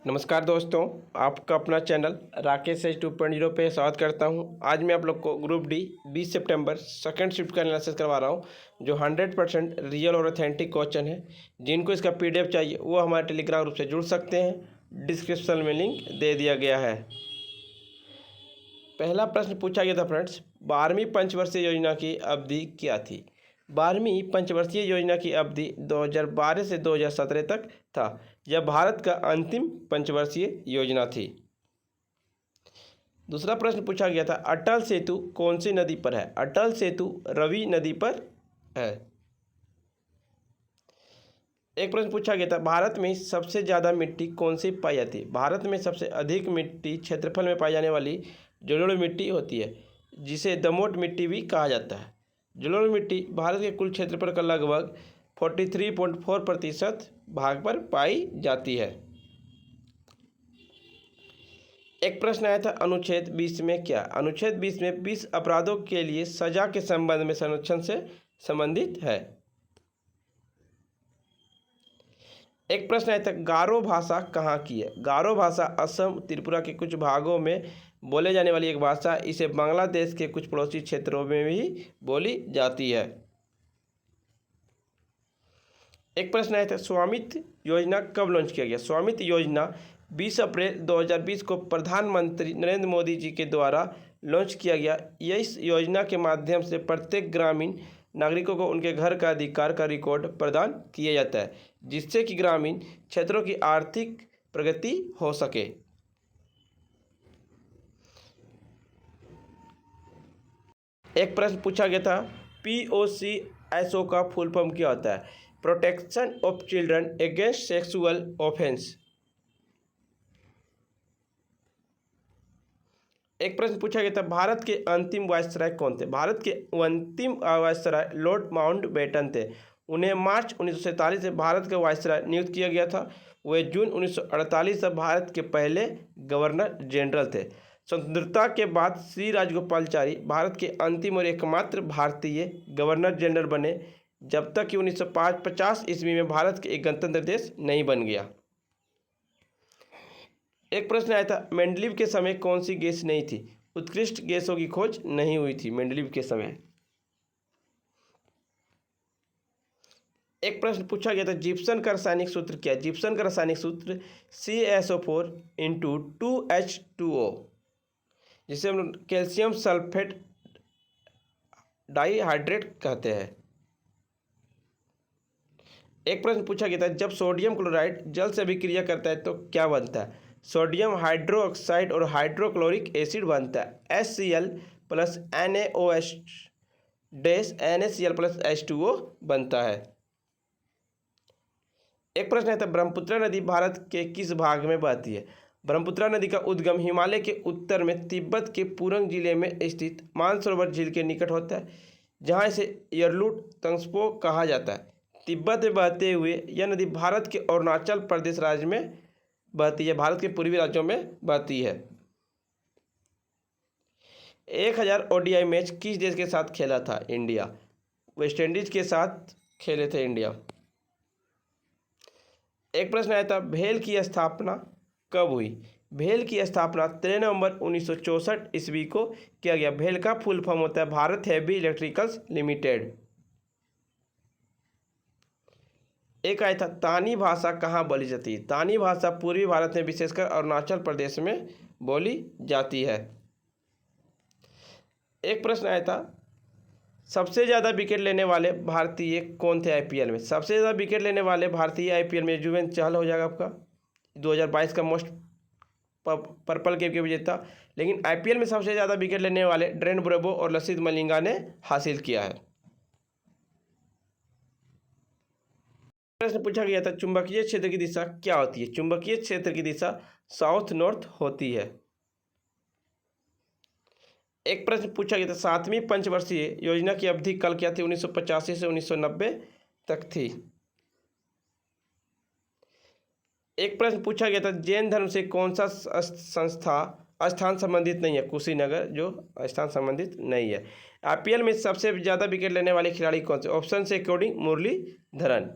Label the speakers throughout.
Speaker 1: नमस्कार दोस्तों, आपका अपना चैनल राकेश एच 2.0 पे स्वागत करता हूं। आज मैं आप लोग को ग्रुप डी 20 सितंबर सेकंड शिफ्ट का एनालिसिस करवा रहा हूं, जो 100% रियल और ऑथेंटिक क्वेश्चन है। जिनको इसका पीडीएफ चाहिए वो हमारे टेलीग्राम ग्रुप से जुड़ सकते हैं। डिस्क्रिप्शन में लिंक दे दिया गया है। पहला प्रश्न पूछा गया था फ्रेंड्स, 12वीं पंचवर्षीय योजना की अवधि क्या थी। 12वीं पंचवर्षीय योजना की अवधि 2012 से 2017 तक था। यह भारत का अंतिम पंचवर्षीय योजना थी। दूसरा प्रश्न पूछा गया था, अटल सेतु कौन सी नदी पर है। अटल सेतु रवि नदी पर है। एक प्रश्न पूछा गया था, भारत में सबसे ज़्यादा मिट्टी कौन सी पाई जाती है। भारत में सबसे अधिक मिट्टी क्षेत्रफल में पाई जाने वाली जलोढ़ मिट्टी होती है, जिसे दमोट मिट्टी भी कहा जाता है। जलोढ़ मिट्टी भारत के कुल क्षेत्रफल का लगभग 43.4% भाग पर पाई जाती है। एक प्रश्न आया था, अनुच्छेद 20 में क्या। अनुच्छेद 20 में 20 अपराधों के लिए सजा के संबंध में संरक्षण से संबंधित है। एक प्रश्न आया था, गारो भाषा कहाँ की है। गारो भाषा असम त्रिपुरा के कुछ भागों में बोले जाने वाली एक भाषा। इसे बांग्लादेश के कुछ पड़ोसी क्षेत्रों में भी बोली जाती है। एक प्रश्न आया था, स्वामित्व योजना कब लॉन्च किया गया। स्वामित्व योजना 20 अप्रैल 2020 को प्रधानमंत्री नरेंद्र मोदी जी के द्वारा लॉन्च किया गया। इस योजना के माध्यम से प्रत्येक ग्रामीण नागरिकों को उनके घर का अधिकार का रिकॉर्ड प्रदान किया जाता है, जिससे कि ग्रामीण क्षेत्रों की आर्थिक प्रगति हो सके। एक प्रश्न पूछा गया था, POCSO का फुल फॉर्म क्या होता है। Protection of children against sexual offence. एक प्रश्न पूछा गया था, भारत के अंतिम वायसराय कौन थे। भारत के अंतिम वायसराय लॉर्ड माउंटबेटन थे। उन्हें मार्च 1947 से भारत का वायसराय नियुक्त किया गया था। वे जून 1948 से भारत के पहले गवर्नर जनरल थे। स्वतंत्रता के बाद श्री राजगोपालाचारी भारत के अंतिम और एकमात्र भारतीय गवर्नर जनरल बने, जब तक कि 1950 ईस्वी में भारत के एक गणतंत्र देश नहीं बन गया। एक प्रश्न आया था, मेंडलीव के समय कौन सी गैस नहीं थी। उत्कृष्ट गैसों की खोज नहीं हुई थी मेंडलीव के समय। एक प्रश्न पूछा गया था, जिप्सम का रासायनिक सूत्र क्या है। जिप्सम का रासायनिक सूत्र CaSO4 × 2H2O, जिसे हम कैल्शियम सल्फेट डाइहाइड्रेट कहते हैं। एक प्रश्न पूछा गया था, जब सोडियम क्लोराइड जल से अभिक्रिया करता है तो क्या बनता है। सोडियम हाइड्रोक्साइड और हाइड्रोक्लोरिक एसिड बनता है। HCl + NaOH NaCl + H2O बनता है। एक प्रश्न है, ब्रह्मपुत्र नदी भारत के किस भाग में बहती है। ब्रह्मपुत्र नदी का उद्गम हिमालय के उत्तर में तिब्बत के पुरंग जिले में स्थित मानसरोवर झील के निकट होता है, जहाँ इसे यरलुड तंगस्पो कहा जाता है। तिब्बत में बहते हुए यह नदी भारत के अरुणाचल प्रदेश राज्य में बहती है। भारत के पूर्वी राज्यों में बहती है। 1000 ODI मैच किस देश के साथ खेला था। इंडिया। वेस्ट इंडीज के साथ खेले थे इंडिया। एक प्रश्न आया था, भेल की स्थापना कब हुई। भेल की स्थापना 13 नवंबर 1964 ईस्वी को किया गया। भेल का फुल फॉर्म होता है भारत हेवी इलेक्ट्रिकल्स लिमिटेड। एक आया था, तानी भाषा कहाँ बोली जाती है। तानी भाषा पूर्वी भारत में विशेषकर अरुणाचल प्रदेश में बोली जाती है। एक प्रश्न आया था, सबसे ज़्यादा विकेट लेने वाले भारतीय कौन थे IPL में। सबसे ज़्यादा विकेट लेने वाले भारतीय IPL में युजवेंद्र चहल हो जाएगा आपका, 2022 का मोस्ट पर्पल कैप के विजेता। लेकिन IPL में सबसे ज़्यादा विकेट लेने वाले ड्रेन ब्रेवो और लसित मलिंगा ने हासिल किया है। प्रश्न पूछा गया था, चुंबकीय क्षेत्र की दिशा क्या होती है। चुंबकीय क्षेत्र की दिशा साउथ नॉर्थ होती है। एक प्रश्न पूछा गया था, 7वीं पंचवर्षीय योजना की अवधि कल क्या थी। 1985 से 1990 तक थी। एक प्रश्न पूछा गया था, जैन धर्म से कौन सा स्थान संबंधित नहीं है। कुशीनगर जो स्थान संबंधित नहीं है। IPL में सबसे ज़्यादा विकेट लेने वाले खिलाड़ी कौन से। ऑप्शन से अकॉर्डिंग मुरलीधरन।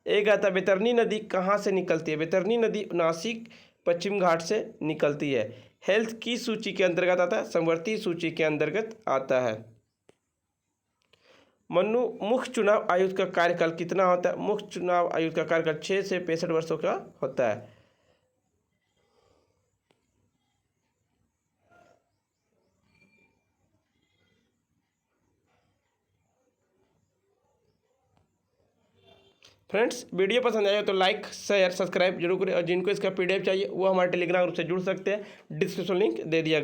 Speaker 1: एक आता बैतरणी नदी कहाँ से निकलती है। बैतरणी नदी नासिक पश्चिम घाट से निकलती है। हेल्थ की सूची के अंतर्गत आता है, समवर्ती सूची के अंतर्गत आता है। मुख्य चुनाव आयुक्त का कार्यकाल कितना होता है। मुख्य चुनाव आयुक्त का कार्यकाल 6 से 65 वर्षों का होता है। फ्रेंड्स, वीडियो पसंद आया तो लाइक शेयर सब्सक्राइब जरूर करें, और जिनको इसका PDF चाहिए वो हमारे टेलीग्राम ग्रुप से जुड़ सकते हैं। डिस्क्रिप्शन लिंक दे दिया गया।